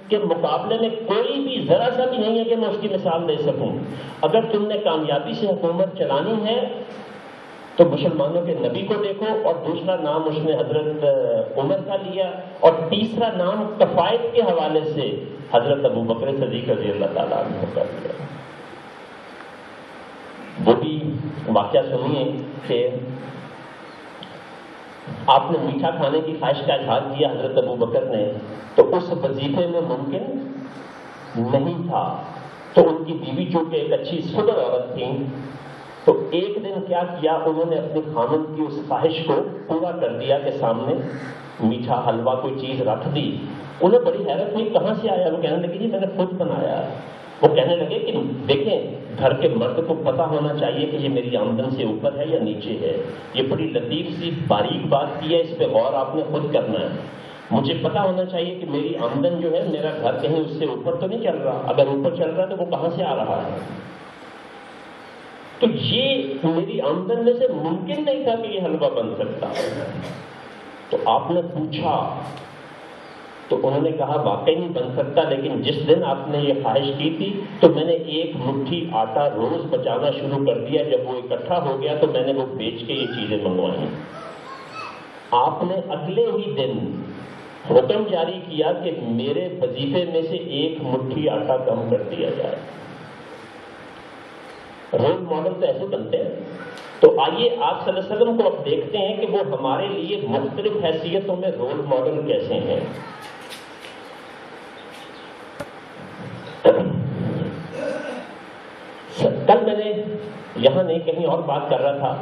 کے مقابلے میں کوئی بھی ذرا سا بھی نہیں ہے کہ میں اس کی مثال دے سکوں. اگر تم نے کامیابی سے حکومت چلانی ہے تو مسلمانوں کے نبی کو دیکھو، اور دوسرا نام اس نے حضرت عمر کا لیا، اور تیسرا نام کفایت کے حوالے سے حضرت ابو بکر صدیق رضی اللہ تعالیٰ عنہ کا لیا. وہ بھی واقعہ سنیے کہ آپ نے میٹھا کھانے کی خواہش کا اظہار کیا حضرت ابو بکر نے، تو اس وظیفے میں ممکن نہیں تھا. تو ان کی بیوی چونکہ ایک اچھی صبر عورت تھی، تو ایک دن کیا کیا، انہوں نے اپنی خامند کی اس خواہش کو پورا کر دیا کہ سامنے میٹھا حلوہ کوئی چیز رکھ دی. انہیں بڑی حیرت ہوئی کہاں سے آیا. وہ کہنے لگے جی میں نے خود بنایا. وہ کہنے لگے کہ دیکھیں گھر کے مرد کو پتہ ہونا چاہیے کہ یہ میری آمدن سے اوپر ہے یا نیچے ہے. یہ بڑی لطیف سی باریک بات کی ہے، اس پہ غور آپ نے خود کرنا ہے. مجھے پتہ ہونا چاہیے کہ میری آمدن جو ہے، میرا گھر کہیں اس سے اوپر تو نہیں چل رہا. اگر اوپر چل رہا ہے تو وہ کہاں سے آ رہا ہے. تو یہ میری آمدن میں سے ممکن نہیں تھا کہ یہ حلوہ بن سکتا. تو آپ نے پوچھا تو انہوں نے کہا واقعی نہیں بن سکتا، لیکن جس دن آپ نے یہ خواہش کی تھی تو میں نے ایک مٹھی آٹا روز بچانا شروع کر دیا. جب وہ اکٹھا ہو گیا تو میں نے وہ بیچ کے یہ چیزیں منگوائیں. آپ نے اگلے ہی دن حکم جاری کیا کہ میرے وظیفے میں سے ایک مٹھی آٹا کم کر دیا جائے. رول ماڈل تو ایسے بنتے ہیں. تو آئیے آپ صلی اللہ علیہ وسلم کو اب دیکھتے ہیں کہ وہ ہمارے لیے مختلف حیثیتوں میں رول ماڈل کیسے ہیں. کل میں نے یہاں نہیں کہیں اور بات کر رہا تھا.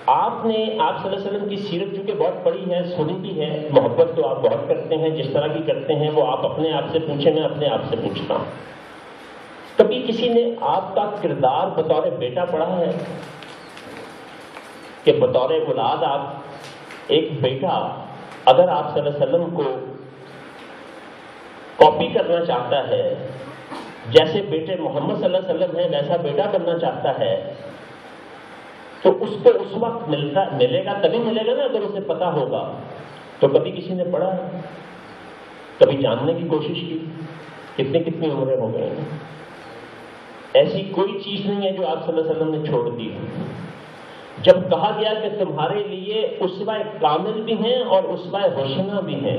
آپ صلی اللہ علیہ وسلم کی سیرت چونکہ بہت بڑی ہے، سنی بھی ہے، محبت تو آپ بہت کرتے ہیں، جس طرح کی کرتے ہیں وہ آپ اپنے آپ سے پوچھیں، میں اپنے آپ سے پوچھتا ہوں. کبھی کسی نے آپ کا کردار بطور بیٹا پڑھا ہے کہ بطور اولاد آپ ایک بیٹا اگر آپ صلی اللہ علیہ وسلم کو کاپی کرنا چاہتا ہے، جیسے بیٹے محمد صلی اللہ علیہ وسلم ہے ویسا بیٹا بننا چاہتا ہے، تو اس کو اس وقت ملے گا تبھی ملے گا نا اگر اسے پتا ہوگا. تو کبھی کسی نے پڑھا، کبھی جاننے کی کوشش کی، کتنی عمریں ہو گئی ہیں. ایسی کوئی چیز نہیں ہے جو آپ صلی اللہ علیہ وسلم نے چھوڑ دی. جب کہا گیا کہ تمہارے لیے اسوہ کامل بھی ہیں اور اسوہ حسنہ بھی ہیں،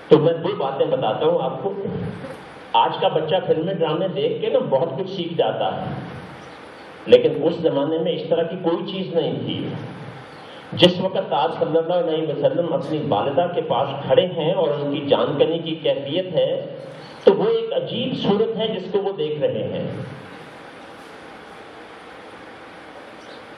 تو میں دو باتیں بتاتا ہوں آپ کو. آج کا بچہ فلمیں ڈرامے دیکھ کے نا بہت کچھ سیکھ جاتا ہے، لیکن اس زمانے میں اس طرح کی کوئی چیز نہیں تھی. جس وقت آپ صلی اللہ علیہ وسلم اپنی والدہ کے پاس کھڑے ہیں اور ان کی جان کنی کی کیفیت ہے، تو وہ ایک عجیب صورت ہے جس کو وہ دیکھ رہے ہیں،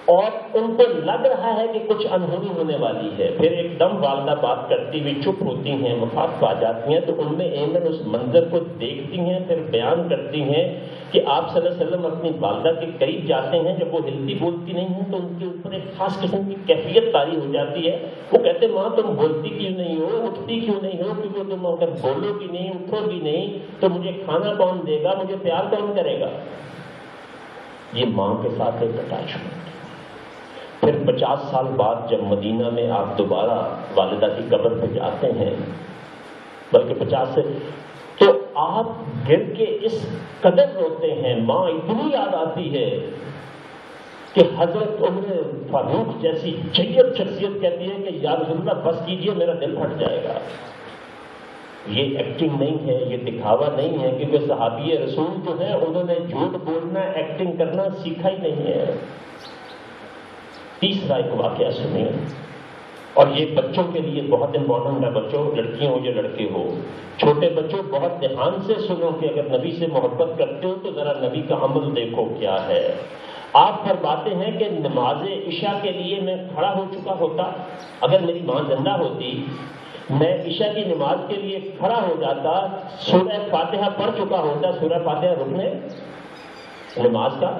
اور ان کو لگ رہا ہے کہ کچھ انہونی ہونے والی ہے. پھر ایک دم والدہ بات کرتی ہوئی چپ ہوتی ہیں، وفات پا جاتی ہیں، تو ان میں ایمن اس منظر کو دیکھتی ہیں، پھر بیان کرتی ہیں کہ آپ صلی اللہ علیہ وسلم اپنی والدہ کے قریب جاتے ہیں. جب وہ ہلتی بولتی نہیں ہیں تو ان کے اوپر ایک خاص قسم کی کیفیت طاری ہو جاتی ہے. وہ کہتے ہیں ماں تم بولتی کیوں نہیں ہو، اٹھتی کیوں نہیں ہو، کیونکہ تم اگر بولو بھی نہیں، اٹھو بھی نہیں تو مجھے کھانا کون دے گا، مجھے پیار کون کرے گا. یہ ماں کے ساتھ ایک اٹیچمنٹ. پھر 50 سال بعد جب مدینہ میں آپ دوبارہ والدہ کی قبر پہ جاتے ہیں، بلکہ 50 سے، تو آپ گر کے اس قدر روتے ہیں. ماں اتنی یاد آتی ہے کہ حضرت عمر فاروق جیسی جیت شخصیت کہتی ہے کہ یا رسول اللہ بس کیجئے میرا دل پھٹ جائے گا. یہ ایکٹنگ نہیں ہے، یہ دکھاوا نہیں ہے، کیونکہ صحابی رسول جو ہیں انہوں نے جھوٹ بولنا، ایکٹنگ کرنا سیکھا ہی نہیں ہے. تیسرا ایک واقعہ سنیں، اور یہ بچوں کے لیے بہت امپورٹنٹ ہے. بچوں، لڑکیاں ہو یا لڑکے ہو، چھوٹے بچوں بہت دھیان سے سنو کہ اگر نبی سے محبت کرتے ہو تو ذرا نبی کا عمل دیکھو کیا ہے. آپ فرماتے ہیں کہ نماز عشاء کے لیے میں کھڑا ہو چکا ہوتا، اگر میری ماں زندہ ہوتی میں عشاء کی نماز کے لیے کھڑا ہو جاتا، سورہ فاتحہ پڑھ چکا ہوتا. سورہ فاتحہ رکن نماز کا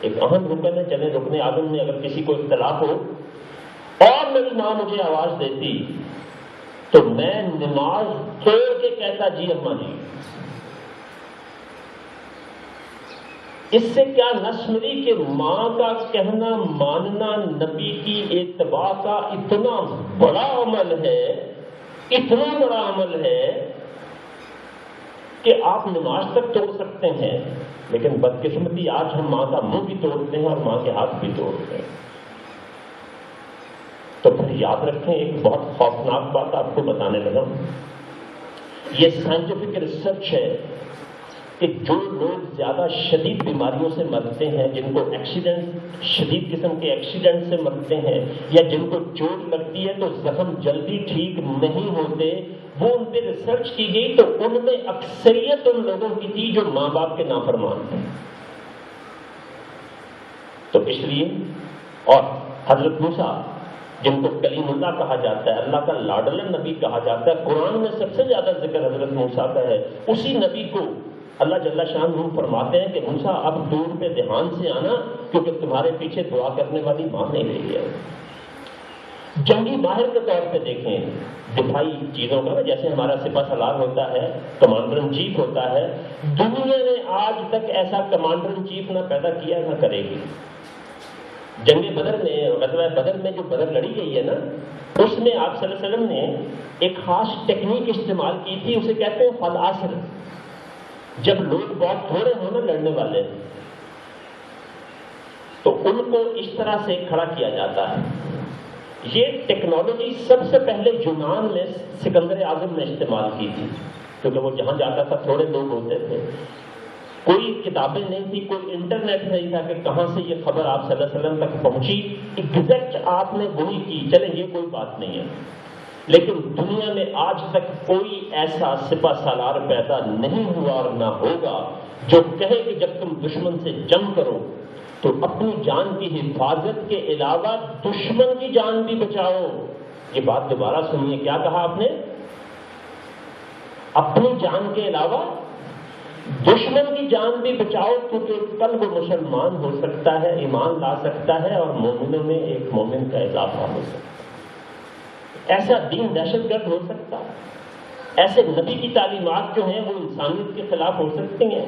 ایک اہم رکن ہے. چلے رکن اعظم میں اگر کسی کو اختلاف ہو اور میری ماں مجھے آواز دیتی تو میں نماز توڑ کے کہتا جی اماں جی. اس سے کیا نس ملی کہ ماں کا کہنا ماننا نبی کی اتباع کا اتنا بڑا عمل ہے اتنا بڑا عمل ہے کہ آپ نماز تک توڑ سکتے ہیں، لیکن بدقسمتی آج ہم ماں کا منہ بھی توڑتے ہیں اور ماں کے ہاتھ بھی توڑتے ہیں۔ تو پھر یاد رکھیں، ایک بہت خوفناک بات آپ کو بتانے لگا، یہ سائنٹیفک ریسرچ ہے کہ جو لوگ زیادہ شدید بیماریوں سے مرتے ہیں، جن کو ایکسیڈنٹ، شدید قسم کے ایکسیڈنٹ سے مرتے ہیں، یا جن کو چوٹ لگتی ہے تو زخم جلدی ٹھیک نہیں ہوتے، وہ ان پہ ریسرچ کی گئی تو ان میں اکثریت ان لوگوں کی تھی جو ماں باپ کے نافرمان تھے۔ تو اس لیے، اور حضرت موسیٰ جن کو کلیم اللہ کہا جاتا ہے، اللہ کا لاڈلا نبی کہا جاتا ہے، قرآن میں سب سے زیادہ ذکر حضرت موسیٰ کا ہے، اسی نبی کو اللہ جل شانہ فرماتے ہیں کہ موسیٰ اب دور پہ دھیان سے آنا، کیونکہ تمہارے پیچھے دعا کرنے والی ماں نہیں رہی ہے۔ جنگی ماہر کے طور پہ دیکھیں، دفاعی چیزوں کا، جیسے ہمارا سپہ سالار ہوتا ہے، کمانڈر ان چیف ہوتا ہے، دنیا نے آج تک ایسا کمانڈر ان چیف نہ پیدا کیا نہ کرے گی۔ جنگ بدر میں، غزوہ بدر میں جو بدر لڑی گئی ہے نا، اس میں آپ صلی اللہ علیہ وسلم نے ایک خاص ٹیکنیک استعمال کی تھی، اسے کہتے ہیں فالعصر۔ جب لوگ بہت تھوڑے ہوں نا لڑنے والے، تو ان کو اس طرح سے کھڑا کیا جاتا ہے۔ یہ ٹیکنالوجی سب سے پہلے یونان میں سکندر اعظم نے استعمال کی تھی، کیونکہ وہ جہاں جاتا تھا تھوڑے لوگ ہوتے تھے، کوئی کتابیں نہیں تھی، کوئی انٹرنیٹ نہیں تھا کہ کہاں سے یہ خبر آپ صلی اللہ علیہ وسلم تک پہنچی، ایگزیکٹ آپ نے وہی کی، چلے یہ کوئی بات نہیں ہے۔ لیکن دنیا میں آج تک کوئی ایسا سپہ سالار پیدا نہیں ہوا اور نہ ہوگا جو کہے کہ جب تم دشمن سے جنگ کرو تو اپنی جان کی حفاظت کے علاوہ دشمن کی جان بھی بچاؤ۔ یہ بات دوبارہ سنیے، کیا کہا آپ نے؟ اپنی جان کے علاوہ دشمن کی جان بھی بچاؤ، کیونکہ کل وہ مسلمان ہو سکتا ہے، ایمان لا سکتا ہے، اور مومنوں میں ایک مومن کا اضافہ ہو سکتا ہے۔ ایسا دین دہشت گرد ہو سکتا ہے، ایسے نبی کی تعلیمات جو ہیں وہ انسانیت کے خلاف ہو سکتی ہیں۔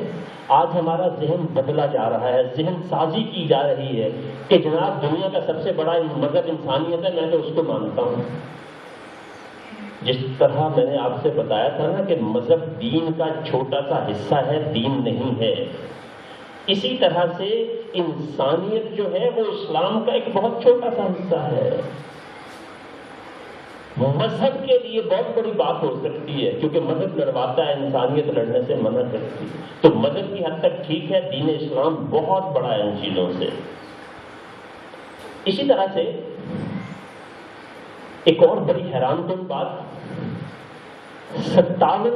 آج ہمارا ذہن بدلا جا رہا ہے، ذہن سازی کی جا رہی ہے کہ جناب دنیا کا سب سے بڑا مذہب انسانیت ہے، میں تو اس کو مانتا ہوں۔ جس طرح میں نے آپ سے بتایا تھا نا کہ مذہب دین کا چھوٹا سا حصہ ہے، دین نہیں ہے، اسی طرح سے انسانیت جو ہے وہ اسلام کا ایک بہت چھوٹا سا حصہ ہے۔ مذہب کے لیے بہت بڑی بات ہو سکتی ہے، کیونکہ مذہب لڑواتا ہے، انسانیت لڑنے سے منع کرتی ہے، تو مذہب کی حد تک ٹھیک ہے، دین اسلام بہت بڑا ہے ان چیزوں سے۔ اسی طرح سے ایک اور بڑی حیران کن بات، 57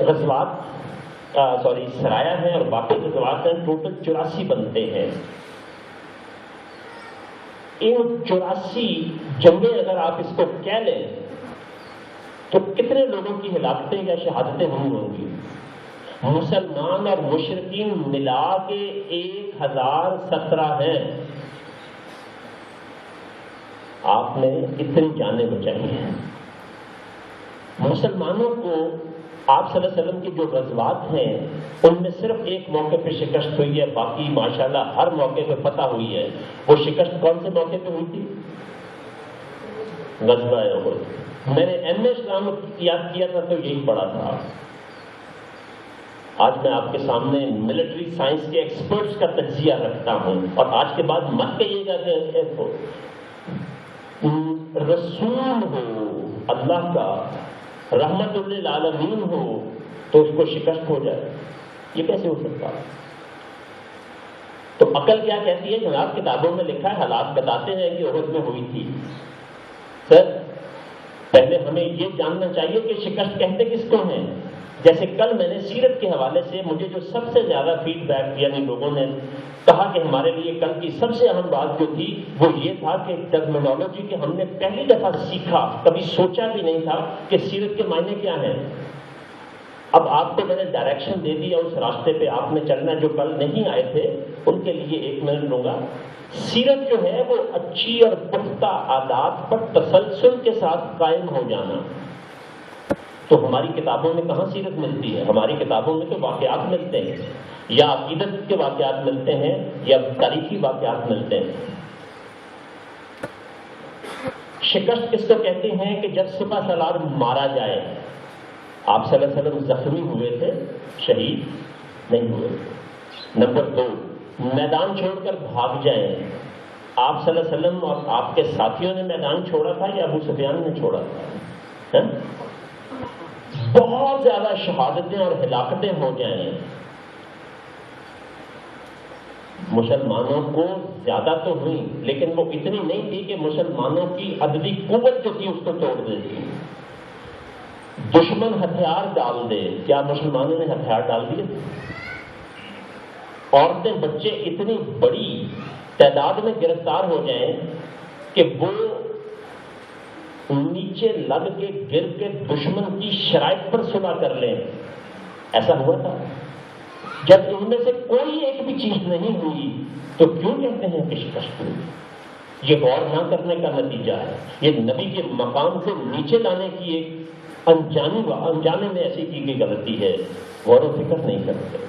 غزوات سرایہ ہیں اور باقی غزوات ہیں، ٹوٹل 84 بنتے ہیں۔ ان 84 جنگیں اگر آپ اس کو کہہ لیں تو کتنے لوگوں کی ہلاکتیں یا شہادتیں ہوئی ہوں گی؟ مسلمان اور مشرکین ملا کے 1017 ہیں۔ آپ نے اتنی جانیں بچائی ہیں۔ مسلمانوں کو آپ صلی اللہ علیہ وسلم کی جو غزوات ہیں ان میں صرف ایک موقع پہ شکست ہوئی ہے، باقی ماشاءاللہ ہر موقع پہ فتح ہوئی ہے۔ وہ شکست کون سے موقع پہ ہوئی تھی؟ غزوہ احد۔ میں نے ایم اے اسلام یاد کیا تھا تو یہی پڑھا تھا۔ آج میں آپ کے سامنے ملٹری سائنس کے ایکسپرٹس کا تجزیہ رکھتا ہوں، اور آج کے بعد مت کہیے گا کہ رسول ہو اللہ کا، رحمت للعالمین ہو تو اس کو شکست ہو جائے، یہ کیسے ہو سکتا؟ تو عقل کیا کہتی ہے؟ جناب کتابوں میں لکھا ہے، حالات بتاتے ہیں کہ احد میں ہوئی تھی۔ سر پہلے ہمیں یہ جاننا چاہیے کہ شکست کہتے کس کو ہیں۔ جیسے کل میں نے سیرت کے حوالے سے مجھے جو سب سے زیادہ فیڈ بیک یعنی لوگوں نے کہا کہ ہمارے لیے کل کی سب سے اہم بات جو تھی وہ یہ تھا کہ ٹرمینالوجی کے ہم نے پہلی دفعہ سیکھا، کبھی سوچا بھی نہیں تھا کہ سیرت کے معنی کیا ہیں۔ اب آپ کو میں نے ڈائریکشن دے دیا، اس راستے پہ آپ نے چلنا، جو کل نہیں آئے تھے ان کے لیے 1 منٹ لوں گا۔ سیرت جو ہے وہ اچھی اور پختہ عادات پر تسلسل کے ساتھ قائم ہو جانا۔ تو ہماری کتابوں میں کہاں سیرت ملتی ہے؟ ہماری کتابوں میں تو واقعات ملتے ہیں، یا عقیدت کے واقعات ملتے ہیں، یا تاریخی واقعات ملتے ہیں۔ شکست کس کو کہتے ہیں کہ جب سپہ سالار مارا جائے. آپ صلی اللہ علیہ وسلم زخمی ہوئے تھے, شہید نہیں ہوئے. نمبر 2, میدان چھوڑ کر بھاگ جائیں. آپ صلی اللہ علیہ وسلم اور آپ کے ساتھیوں نے میدان چھوڑا تھا یا ابو سفیان نے چھوڑا تھا؟ بہت زیادہ شہادتیں اور ہلاکتیں ہو جائیں. مسلمانوں کو زیادہ تو ہوئی, لیکن وہ اتنی نہیں تھی کہ مسلمانوں کی عددی قوت جو تھی اس کو توڑ دیتی. دشمن ہتھیار ڈال دے, کیا مسلمانوں نے ہتھیار ڈال دیے؟ عورتیں بچے اتنی بڑی تعداد میں گرفتار ہو جائیں کہ وہ نیچے لگ کے گر کے دشمن کی شرائط پر صلح کر لیں. ایسا ہوا تھا. جب ان میں سے کوئی ایک بھی چیز نہیں ہوئی تو کیوں کہتے ہیں کہ شکست ہوئی؟ یہ غور نہ کرنے کا نتیجہ ہے. یہ نبی کے مقام کو نیچے لانے کی ایک انجانے میں ایسی کی گئی غلطی ہے. غور و فکر نہیں کرتے.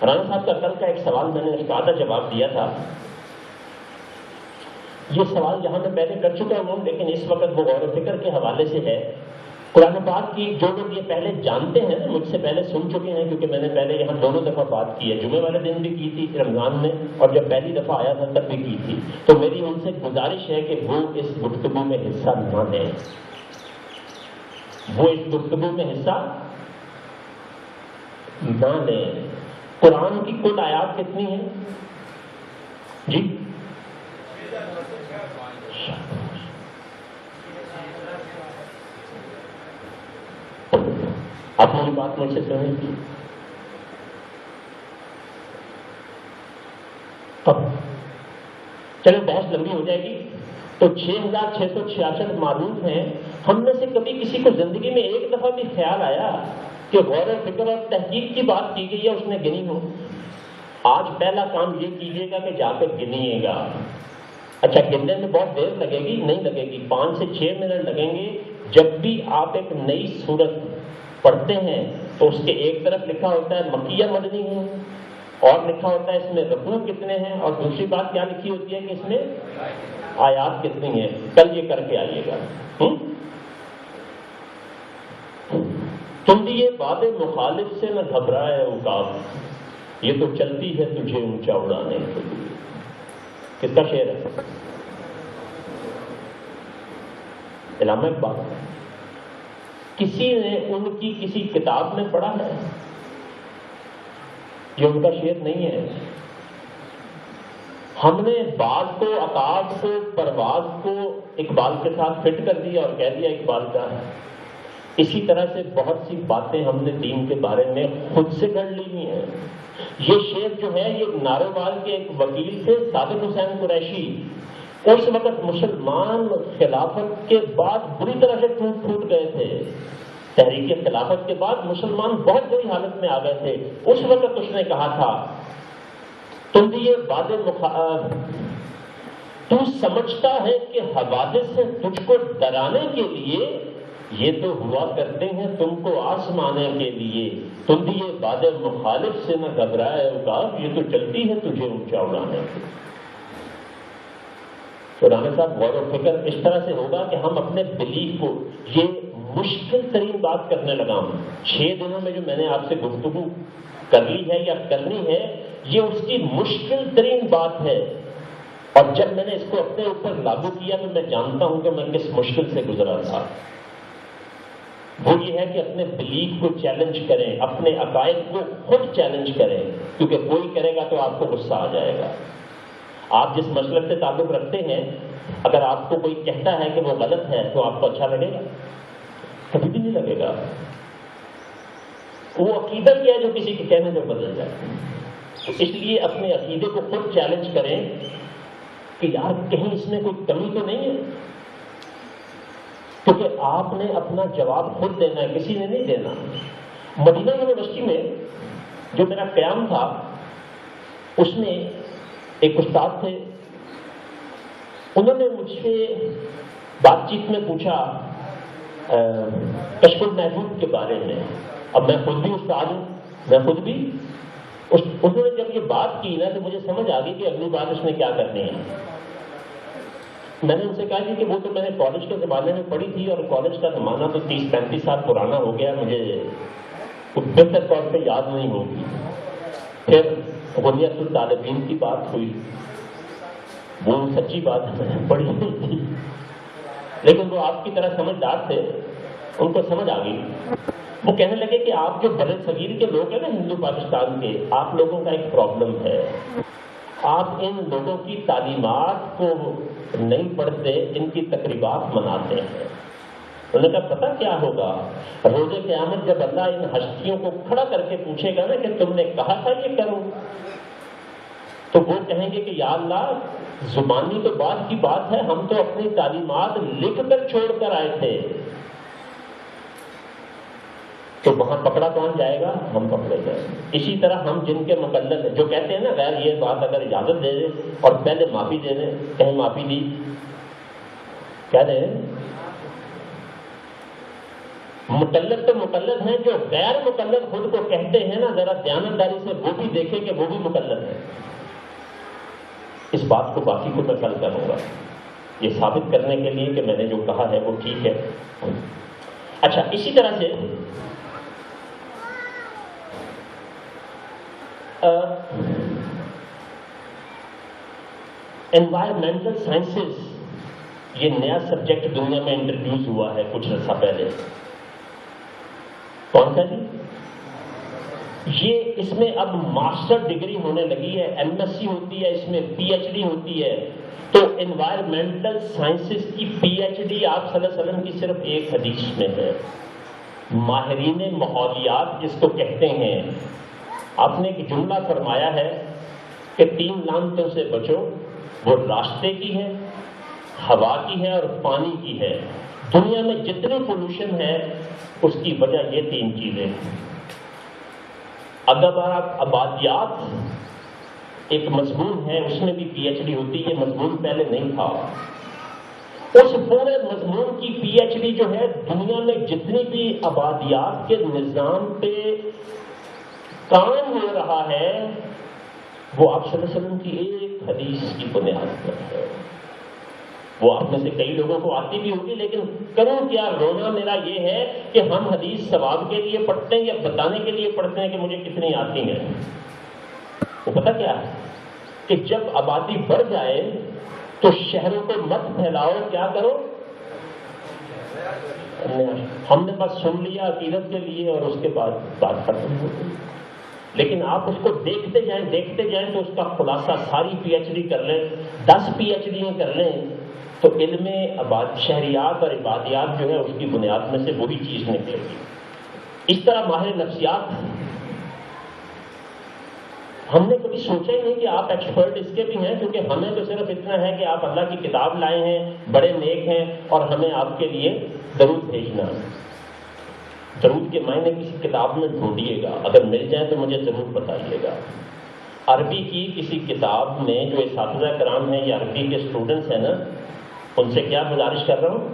رانا صاحب کا کل کا ایک سوال میں نے اس کا آدھا جواب دیا تھا. یہ سوال یہاں میں پہلے کر چکا ہوں, لیکن اس وقت وہ غور و فکر کے حوالے سے ہے. قرآن پاک کی جو لوگ یہ پہلے جانتے ہیں, مجھ سے پہلے سن چکے ہیں, کیونکہ میں نے پہلے یہاں دونوں دفعہ بات کی ہے, جمعے والے دن بھی کی تھی رمضان میں, اور جب پہلی دفعہ آیا تھا تب بھی کی تھی. تو میری ان سے گزارش ہے کہ وہ اس گفتگو میں حصہ نہ دیں. وہ اس گفتگو میں حصہ نہ لیں. قرآن کی کل آیات کتنی ہیں جی؟ آپ میری بات مجھ سے سنیں گی؟ اب چلو بحث لمبی ہو جائے گی. تو 6666 معروف ہیں. ہم میں سے کبھی کسی کو زندگی میں ایک دفعہ بھی خیال آیا کہ غور و فکر اور تحقیق کی بات کی گئی ہے, اس نے گنی ہو؟ آج پہلا کام یہ کیجیے گا کہ جا کر گنیے گا. اچھا, گننے میں بہت دیر لگے گی؟ نہیں لگے گی, 5 سے 6 منٹ لگیں گے. جب بھی آپ ایک نئی سورت پڑھتے ہیں تو اس کے ایک طرف لکھا ہوتا ہے مکیہ مدنی ہے, اور لکھا ہوتا ہے اس میں رکوع کتنے ہیں, اور دوسری بات کیا لکھی ہوتی ہے کہ اس میں آیات کتنی ہیں. کل یہ کر کے آئیے گا. تم بھی یہ باد مخالف سے نہ گھبرائے عقاب, یہ تو چلتی ہے تجھے اونچا اڑانے کے لیے. کس کا شعر ہے؟ علامہ اقبال. کسی نے ان کی کسی کتاب میں پڑھا ہے؟ یہ ان کا شعر نہیں ہے. ہم نے باغ کو, عقاب کو, پرواز کو اقبال کے ساتھ فٹ کر دیا اور کہہ دیا اقبال کا ہے. اسی طرح سے بہت سی باتیں ہم نے دین کے بارے میں خود سے گھڑ لی ہوئی ہیں. یہ شعر جو ہے یہ ناروال کے ایک وکیل تھے, صادق حسین قریشی. اس وقت مسلمان خلافت کے بعد بری طرح سے ٹوٹ گئے تھے. تحریک خلافت کے بعد مسلمان بہت بری حالت میں آ گئے تھے. اس وقت اس نے کہا تھا تم بھی یہ تو سمجھتا ہے کہ حوادث سے تجھ کو ڈرانے کے لیے, یہ تو ہوا کرتے ہیں تم کو آزمانے کے لیے. تم بھی یہ باد مخالف سے نہ گھبرائے عقاب, یہ تو چلتی ہے تجھے اونچا اڑانے کے لیے. تو رانا صاحب غور و فکر اس طرح سے ہوگا کہ ہم اپنے بلیف کو, یہ مشکل ترین بات کرنے لگا ہوں 6 دنوں میں جو میں نے آپ سے گفتگو کر لی ہے یا کرنی ہے, یہ اس کی مشکل ترین بات ہے. اور جب میں نے اس کو اپنے اوپر لاگو کیا تو میں جانتا ہوں کہ میں کس مشکل سے گزرا تھا. وہ یہ ہے کہ اپنے بلیف کو چیلنج کریں, اپنے عقائد کو خود چیلنج کریں, کیونکہ کوئی کرے گا تو آپ کو غصہ آ جائے گا. آپ جس مسلک سے تعلق رکھتے ہیں, اگر آپ کو کوئی کہتا ہے کہ وہ غلط ہے تو آپ کو اچھا لگے گا؟ کبھی بھی نہیں لگے گا. وہ عقیدہ کیا ہے جو کسی کے کہنے سے بدل جائے. اس لیے اپنے عقیدے کو خود چیلنج کریں کہ یار کہیں اس میں کوئی کمی تو نہیں ہے, کیونکہ آپ نے اپنا جواب خود دینا ہے, کسی نے نہیں دینا. مدینہ یونیورسٹی میں جو میرا قیام تھا اس میں ایک استاد تھے, انہوں نے مجھ سے بات چیت میں پوچھا کشف المحجوب کے بارے میں. اب میں خود بھی استاد ہوں, میں خود بھی انہوں نے جب یہ بات کی نا تو مجھے سمجھ آ گئی کہ اگلی بات اس نے کیا کرنی ہے. میں نے ان سے کہا کہ وہ تو میں نے کالج کے زمانے میں پڑھی تھی، اور کالج کا زمانہ تو 30-35 سال پرانا ہو گیا، مجھے بہتر طور پہ یاد نہیں ہوگی۔ پھر غنیت الطالبین کی بات ہوئی، وہ سچی بات ہے میں نے پڑھی نہیں تھی، لیکن وہ آپ کی طرح سمجھدار تھے، ان کو سمجھ آ گئی۔ وہ کہنے لگے کہ آپ جو بر صغیر کے لوگ ہیں نا ہندو پاکستان کے، آپ لوگوں کا ایک پرابلم ہے، آپ ان لوگوں کی تعلیمات کو نہیں پڑھتے، ان کی تقریبات مناتے ہیں۔ انہوں نے کہا پتہ کیا ہوگا، روز قیامت جب اللہ ان ہستیوں کو کھڑا کر کے پوچھے گا نا کہ تم نے کہا تھا یہ کرو، تو وہ کہیں گے کہ یا اللہ زبانی تو بات کی بات ہے، ہم تو اپنی تعلیمات لکھ کر چھوڑ کر آئے تھے۔ تو وہاں پکڑا کون جائے گا؟ ہم پکڑے گئے۔ اسی طرح ہم جن کے مقلد ہیں، جو کہتے ہیں نا غیر یہ بات اگر اجازت دے دے اور پہلے معافی دے دیں، کہیں معافی دی، کیا دیں؟ مقلد تو مقلد ہیں، جو غیر مقلد خود کو کہتے ہیں نا، ذرا دیانتداری سے وہ بھی دیکھیں کہ وہ بھی مقلد ہیں۔ اس بات کو باقی کو میں کل کروں گا، یہ ثابت کرنے کے لیے کہ میں نے جو کہا ہے وہ ٹھیک ہے۔ اچھا، اسی طرح سے انوائرمنٹل سائنسز، یہ نیا سبجیکٹ دنیا میں انٹروڈیوس ہوا ہے کچھ عرصہ پہلے۔ کون سا جی؟ یہ اس میں اب ماسٹر ڈگری ہونے لگی ہے، ایم ایس سی ہوتی ہے، اس میں پی ایچ ڈی ہوتی ہے۔ تو انوائرمنٹل سائنسز کی پی ایچ ڈی آپ صلی اللہ علیہ وسلم کی صرف ایک حدیث میں ہے۔ ماہرین ماحولیات جس کو کہتے ہیں، آپ نے ایک جملہ فرمایا ہے کہ 3 لعنتوں سے بچو، وہ راستے کی ہے، ہوا کی ہے اور پانی کی ہے۔ دنیا میں جتنی پولوشن ہے اس کی وجہ یہ 3 چیزیں ہیں۔ اگر آپ آبادیات ایک مضمون ہے، اس میں بھی پی ایچ ڈی ہوتی ہے، مضمون پہلے نہیں تھا، اس پورے مضمون کی پی ایچ ڈی جو ہے دنیا میں جتنی بھی آبادیات کے نظام پہ کام ہو رہا ہے وہ آپ صلی اللہ علیہ وسلم کی ایک حدیث کی بنیاد پر ہے۔ وہ آپ میں سے کئی لوگوں کو آتی بھی ہوگی، لیکن کروں کیا، رونا میرا یہ ہے کہ ہم حدیث ثواب کے لیے پڑھتے ہیں یا بتانے کے لیے پڑھتے ہیں کہ مجھے کتنی آتی ہیں۔ وہ پتہ کیا ہے کہ جب آبادی بڑھ جائے تو شہروں کو مت پھیلاؤ، کیا کرو؟ ہم نے بس سن لیا عقیدت کے لیے اور اس کے بعد بات ختم ہو گئی۔ لیکن آپ اس کو دیکھتے جائیں تو اس کا خلاصہ ساری پی ایچ ڈی کر لیں، 10 پی ایچ ڈی کر لیں، تو علم شہریات اور عبادیات جو ہے اس کی بنیاد میں سے وہی چیز نکلے گی۔ اس طرح ماہر نفسیات، ہم نے کبھی سوچا ہی نہیں کہ آپ ایکسپرٹ اس کے بھی ہیں، کیونکہ ہمیں تو صرف اتنا ہے کہ آپ اللہ کی کتاب لائے ہیں، بڑے نیک ہیں، اور ہمیں آپ کے لیے درود بھیجنا۔ درود کے معنی کسی کتاب میں ڈھونڈیے گا، اگر مل جائے تو مجھے ضرور بتائیے گا۔ عربی کی کسی کتاب میں جو اساتذہ کرام ہیں یا عربی کے اسٹوڈنٹس ہیں نا، ان سے کیا گزارش کر رہا ہوں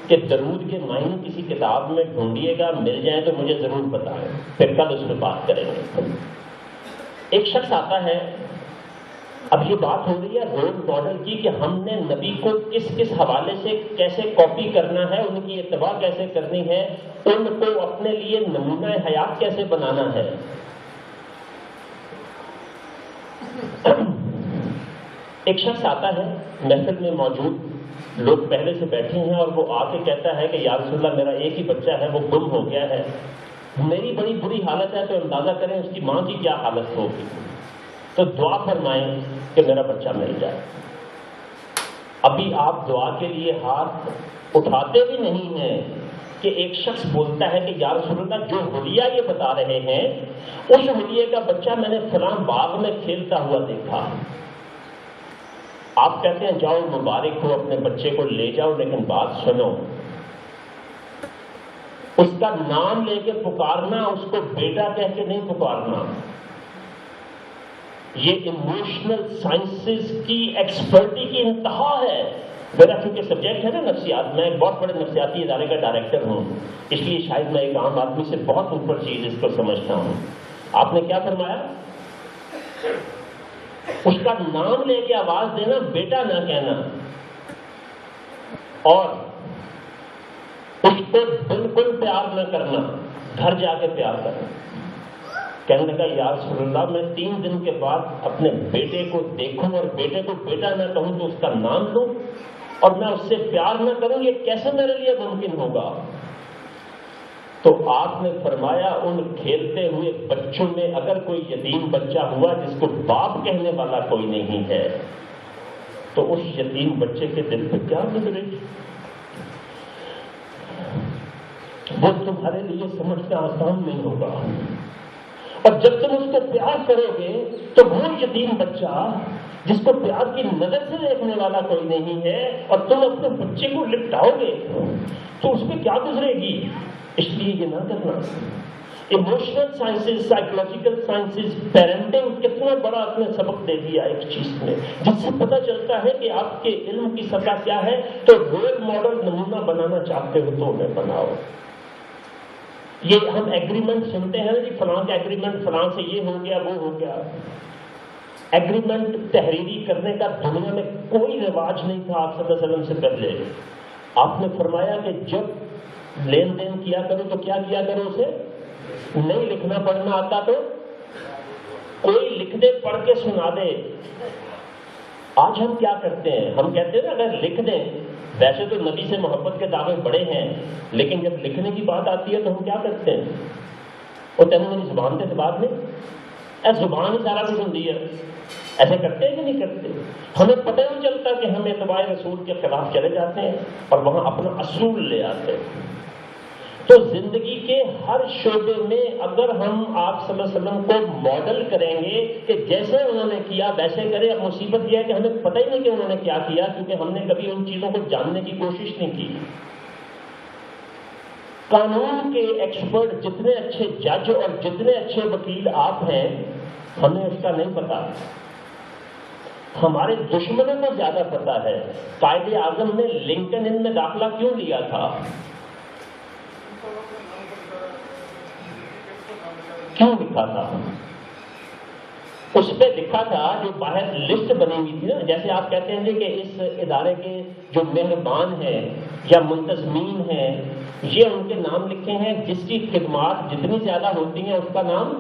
کہ درود کے معنی کسی کتاب میں ڈھونڈیے گا، مل جائے تو مجھے ضرور بتائیں، پھر کل اس پہ بات کریں گے۔ ایک شخص آتا ہے، اب یہ بات ہو رہی ہے رول ماڈل کی کہ ہم نے نبی کو کس کس حوالے سے کیسے کاپی کرنا ہے، ان کی اتباع کیسے کرنی ہے، ان کو اپنے لیے نمونہ حیات کیسے بنانا ہے۔ ایک شخص آتا ہے محفل میں موجود لوگ پہلے سے بیٹھے ہیں، اور وہ آ کے کہتا ہے کہ یا رسول اللہ میرا ایک ہی بچہ ہے، وہ گم ہو گیا ہے، میری بڑی بری حالت ہے، تو اندازہ کریں اس کی ماں کی کیا حالت ہوگی، تو دعا فرمائیں کہ میرا بچہ مل جائے۔ ابھی آپ دعا کے لیے ہاتھ اٹھاتے بھی نہیں ہیں کہ ایک شخص بولتا ہے کہ یا رسول اللہ جو حلیہ یہ بتا رہے ہیں، اس حلیے کا بچہ میں نے فلاں باغ میں کھیلتا ہوا دیکھا۔ آپ کہتے ہیں جاؤ مبارک ہو، اپنے بچے کو لے جاؤ، لیکن بات سنو، اس کا نام لے کے پکارنا، اس کو بیٹا کہہ کے نہیں پکارنا۔ یہ ایموشنل سائنسز کی ایکسپرٹی کی انتہا ہے۔ میرا چونکہ سبجیکٹ ہے نا نفسیات، میں ایک بہت بڑے نفسیاتی ادارے کا ڈائریکٹر ہوں، اس لیے شاید میں ایک عام آدمی سے بہت اوپر چیز اس کو سمجھتا ہوں۔ آپ نے کیا فرمایا؟ اس کا نام لے کے آواز دینا، بیٹا نہ کہنا۔ اور اس کو بالکل پیار نہ کرنا، گھر جا کے پیار کرنا۔ کہنے لگا یا رسول اللہ میں 3 دن کے بعد اپنے بیٹے کو دیکھوں اور بیٹے کو بیٹا نہ کہوں تو اس کا نام لوں اور میں اس سے پیار نہ کروں، یہ کیسے میرے لیے ممکن ہوگا؟ تو آپ نے فرمایا ان کھیلتے ہوئے بچوں میں اگر کوئی یتیم بچہ ہوا جس کو باپ کہنے والا کوئی نہیں ہے تو اس یتیم بچے کے دل پہ کیا گزرے گی؟ وہ تمہارے لیے سمجھنا آسان نہیں ہوگا۔ اور جب تم اس کو پیار کرو گے تو وہ یتیم بچہ جس کو پیار کی نظر سے دیکھنے والا کوئی نہیں ہے اور تم اپنے بچے کو لپٹاؤ گے تو اس پہ کیا گزرے گی؟ اس لیے یہ نہ کرنا۔ Emotional sciences, psychological sciences, parenting کتنا بڑا اپنے سبق دے دیا ایک چیز میں، جس سے پتہ چلتا ہے کہ آپ کے علم کی سطح کیا ہے۔ تو رول ماڈل نمونہ بنانا چاہتے ہو تو انہیں بناؤ۔ یہ ہم ایگریمنٹ سنتے ہیں نا جی، فلاں کا ایگریمنٹ فلاں سے یہ ہو گیا وہ ہو گیا۔ ایگریمنٹ تحریری کرنے کا دنیا میں کوئی رواج نہیں تھا آپ صلی اللہ علیہ وسلم سے پہلے۔ آپ نے فرمایا کہ جب لین دین کیا کرو تو کیا کیا کرو؟ اسے نہیں لکھنا پڑھنا آتا تو کوئی لکھ دے، پڑھ کے سنا دے۔ آج ہم کیا کرتے ہیں؟ ہم کہتے ہیں نا اگر لکھ دیں، ویسے تو نبی سے محبت کے دعوے بڑے ہیں لیکن جب لکھنے کی بات آتی ہے تو ہم کیا کرتے ہیں؟ وہ تینوں میری زبان سے بات نہیں، اے زبان ہی سارا کچھ ہوتی ہے۔ ایسے کرتے ہیں کہ نہیں کرتے؟ ہمیں پتہ نہیں چلتا کہ ہم اتباع رسول کے خلاف چلے جاتے ہیں اور وہاں اپنا اصول لے آتے ہیں۔ تو زندگی کے ہر شعبے میں اگر ہم آپ صلی اللہ علیہ وسلم کو ماڈل کریں گے کہ جیسے انہوں نے کیا ویسے کریں۔ اب مصیبت یہ ہے کہ ہمیں پتہ ہی نہیں کہ انہوں نے کیا کیا، کیونکہ ہم نے کبھی ان چیزوں کو جاننے کی کوشش نہیں کی۔ قانون کے ایکسپرٹ جتنے اچھے جج اور جتنے اچھے وکیل آپ ہیں، ہمیں اس کا نہیں پتا۔ ہمارے دشمنوں کو زیادہ پتا ہے۔ قائد اعظم نے لنکن ان میں داخلہ کیوں لیا تھا؟ کیوں لکھا تھا؟ اس پہ لکھا تھا جو باہر لسٹ بنی ہوئی تھی نا، جیسے آپ کہتے ہیں کہ اس ادارے کے جو مہربان ہیں یا منتظمین ہیں یہ ان کے نام لکھے ہیں، جس کی خدمات جتنی زیادہ ہوتی ہیں اس کا نام۔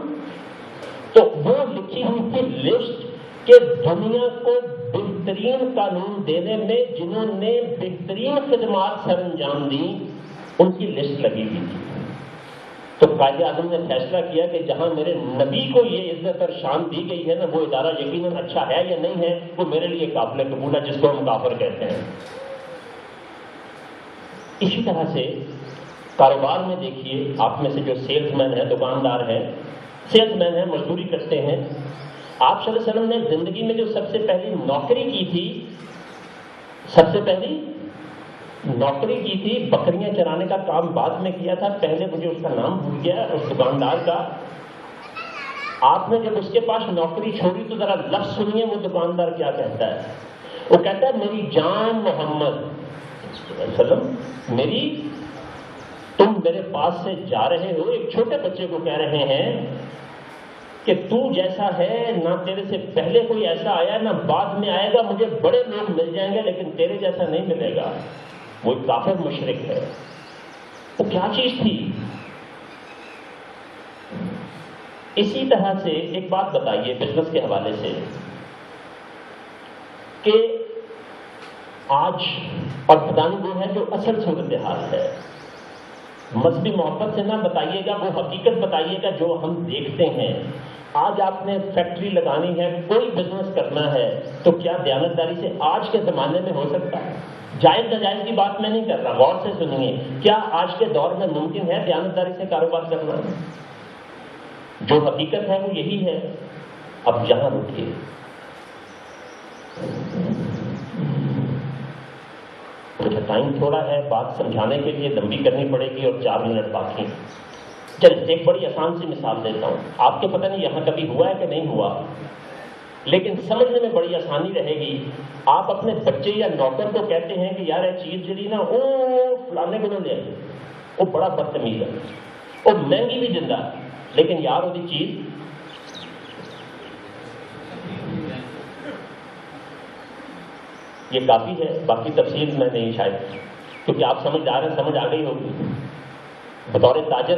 تو وہ لکھی ہوئی تھی لسٹ کہ دنیا کو بہترین قانون دینے میں جنہوں نے بہترین خدمات سر انجام دی ان کی لسٹ لگی ہوئی تھی۔ تو قائد اعظم نے فیصلہ کیا کہ جہاں میرے نبی کو یہ عزت اور شان دی گئی ہے نا، وہ ادارہ یقیناً اچھا ہے یا نہیں ہے، وہ میرے لیے قابل قبول ہے، جس کو ہم کافر کہتے ہیں۔ اسی طرح سے کاروبار میں دیکھیے، آپ میں سے جو سیلز مین ہے، دکاندار ہیں، سیلز مین ہیں، مزدوری کرتے ہیں، آپ صلی اللہ علیہ وسلم نے زندگی میں جو سب سے پہلی نوکری کی تھی، سب سے پہلی نوکری کی تھی، بکریاں چرانے کا کام بعد میں کیا تھا، پہلے مجھے اس کا نام بھول گیا اس دکاندار کا۔ آپ نے جب اس کے پاس نوکری چھوڑی تو ذرا لفظ سنیے وہ دکاندار کیا کہتا ہے۔ وہ کہتا ہے میری جان محمد صلی اللہ علیہ وسلم، میری تم میرے پاس سے جا رہے ہو، ایک چھوٹے بچے کو کہہ رہے ہیں کہ تو جیسا ہے نہ تیرے سے پہلے کوئی ایسا آیا نہ بعد میں آئے گا، مجھے بڑے لوگ مل جائیں گے لیکن تیرے جیسا نہیں ملے گا۔ وہ ایک کافر مشرک ہے۔ وہ کیا چیز تھی؟ اسی طرح سے ایک بات بتائیے بزنس کے حوالے سے کہ آج اور پتہ نہیں وہ ہے جو اصل صورتحال ہے، مذہبی محبت سے نہ بتائیے گا، وہ حقیقت بتائیے گا جو ہم دیکھتے ہیں۔ آج آپ نے فیکٹری لگانی ہے، کوئی بزنس کرنا ہے تو کیا دیانتداری سے آج کے زمانے میں ہو سکتا ہے؟ جائز ناجائز کی بات میں نہیں کر رہا، غور سے سنیے، کیا آج کے دور میں ممکن ہے دیانتداری سے کاروبار کرنا؟ جو حقیقت ہے وہ یہی ہے۔ اب جہاں رکیے، مجھے ٹائم تھوڑا ہے، بات سمجھانے کے لیے لمبی کرنی پڑے گی اور 4 منٹ باقی۔ چلیں ایک بڑی آسان سی مثال دیتا ہوں، آپ کے پتہ نہیں یہاں کبھی ہوا ہے کہ نہیں ہوا، لیکن سمجھنے میں بڑی آسانی رہے گی۔ آپ اپنے بچے یا نوکر کو کہتے ہیں کہ یار یہ چیز جڑی نا او فلانے کو نہ لے آئے، وہ بڑا بدتمیز ہے، وہ مہنگی بھی دیندا لیکن یار وہ چیز یہ کافی ہے، باقی تفصیل میں نہیں شاید کیونکہ آپ سمجھ آ گئی ہوگی بطور تاجر